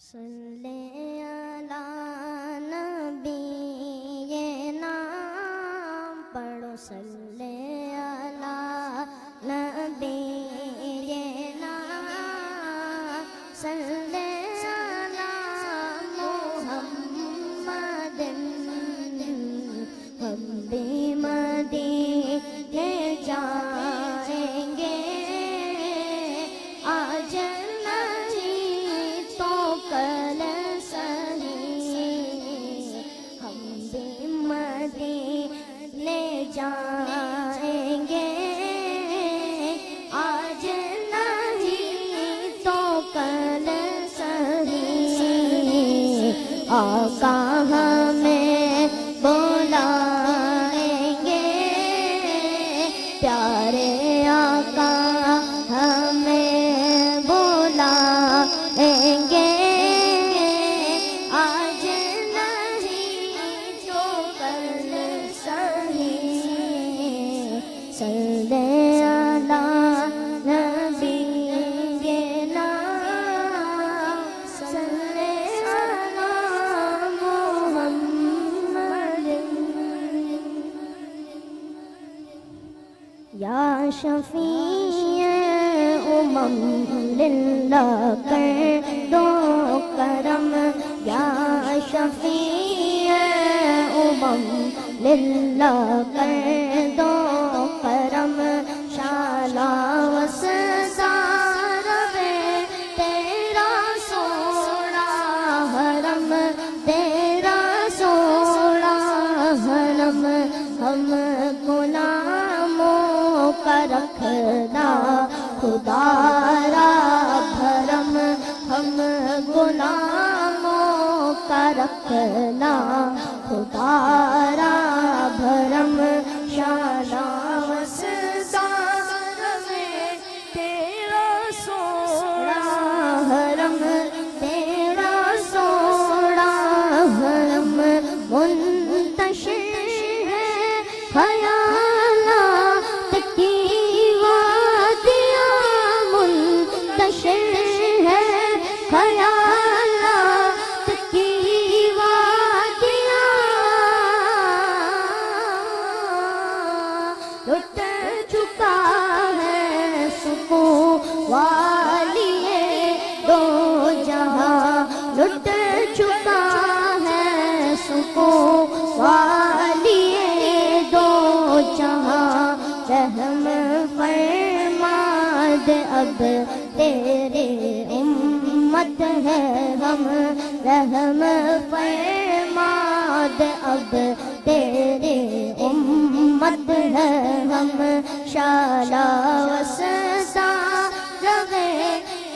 صلی علی نبینا پڑھو صلی علی نبینا صلی علی محمد ہم بھی مدینے جائیں گے آج نہیں تو کل صحیح ہم بھی مدینے جائیں گے آج نہیں تو کل صحیح آقا ہمیں بلائیں گے پیارے آقا ہمیں بلائیں گے آج نہیں جو کل صحیح صلی علی نبینا صلی علی محمد یا شفیع للہ کر دو کرم یا شفیع للہ کر دو کرم شالا وسدار تیرا سوڑا حرم تیرا سوڑا حرم ہم غلاموں کا رکھنا خدا را بھرم ہم غلاموں کا رکھنا خدا را بھرم شالا وسدار میں تیرا سوڑا حرم تیرا سوڑا حرم منتشر ہے خیالات کی منتشر ہے خیالات کی وادیاں لٹ چکا ہے سکون والی دو جہاں لٹ چکا ہے سکون والی دو جہاں رحم فرما دے اب تیرے امت ہے ہم رحم فرما دے اب تیرے امت ہے ہم شالا وسدار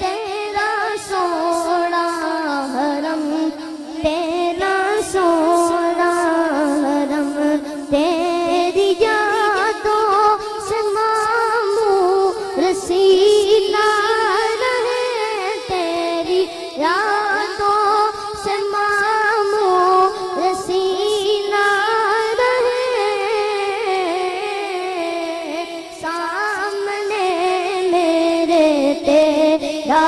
تیرا سوڑا حرم تیرا سوڑا حرم تیری یادوں سے معمور سینا رہے تیری یادوں سے معمور سینا رہے سامنے میرے تیرا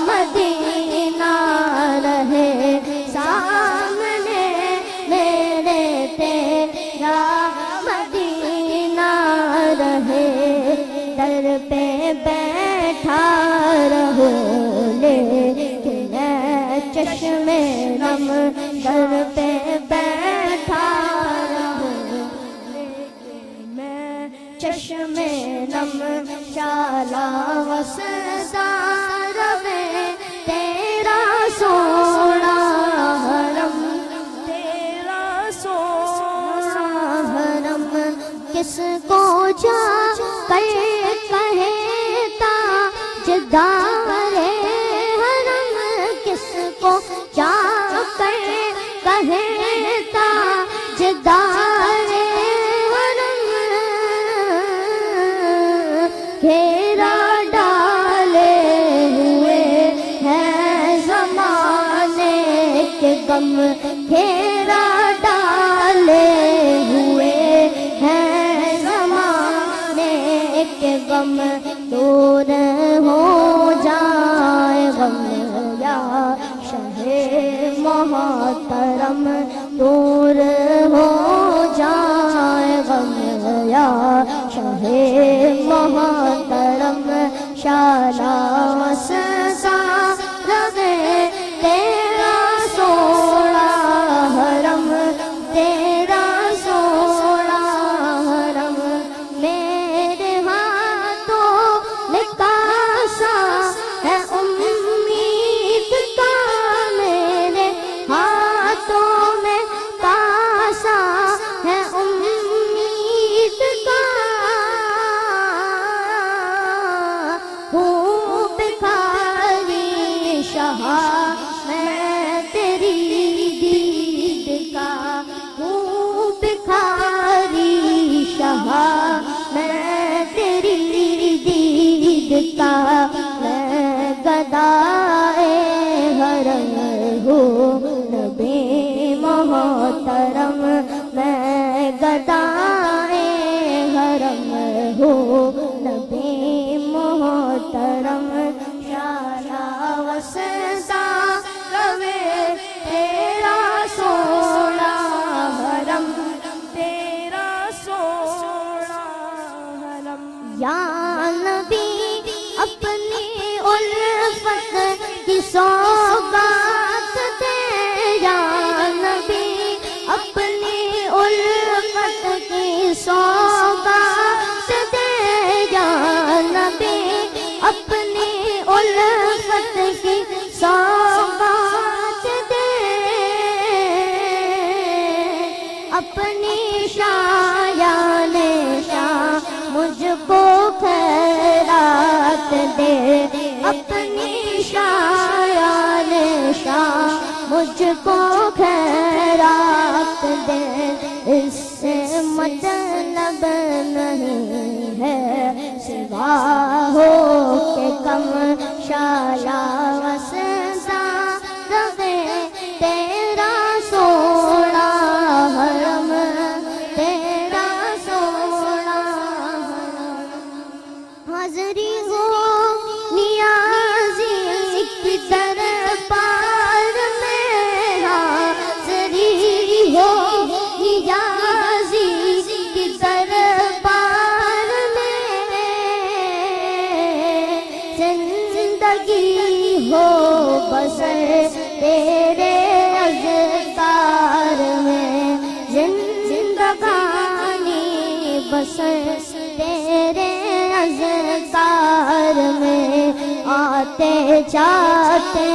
مدینہ رہے سامنے میرے تیرا مدینہ رہے در پہ بیٹھا رہو لیکن چشم نم در پہ بیٹھا رہو لیکن میں چشم نم شالا وسدار میں تیرا سوڑا حرم تیرا سوڑا حرم کس کو جا کر کہتا جدار حرم کس کو جا کر کہتا جدار حرم گھیرا ڈالے ہوئے ہیں زمانے کے غم گھیرا ڈالے ہوئے ہیں زمانے کے غم دور ہو جائے غم یا شہر محترم دور ہو جائے غم یا شاہ محترم شالا سزا رہے تیرا سوڑا حرم تیرا سوڑا حرم میرے ہاتھوں میں کاسا ہے امید کا میرے ہاتھوں میں کاسا ہے امید کا ہوں بھکاری شاہ میں تیری دید کا ہوں بھکاری شاہ میں تیری دید کا میں گدائے حرم ہوں نبی محترم میں گدائے حرم ہوں نبی محترم شالا وسزا روے تیرا سوڑا حرم تیرا سوڑا حرم یا نبی اپنی الفت کی سوگات دے یا نبی اپنی الفت کی سوگات دے یا نبی اپنی الفت کی سوگات دے اپنی شایان شاہ مجھ کو خیرات دے اپنی شایان شاہ مجھ کو خیرات دے اس سے مطلب نہیں ہے سوا ہو کہ کم شالا وسزا رہے تیرا سوڑا حرم تیرا سوڑا حرم حاضری ہو نیازی کی دربار میں حاضری ہو نیازی کی دربار میں زندگی ہو بسر تیرے اذکار میں زندگانی بسر تیرے اذکار میں آتے جاتے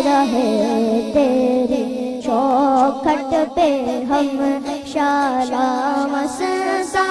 رہے تیری چوکھٹ پہ ہم شالا وسزا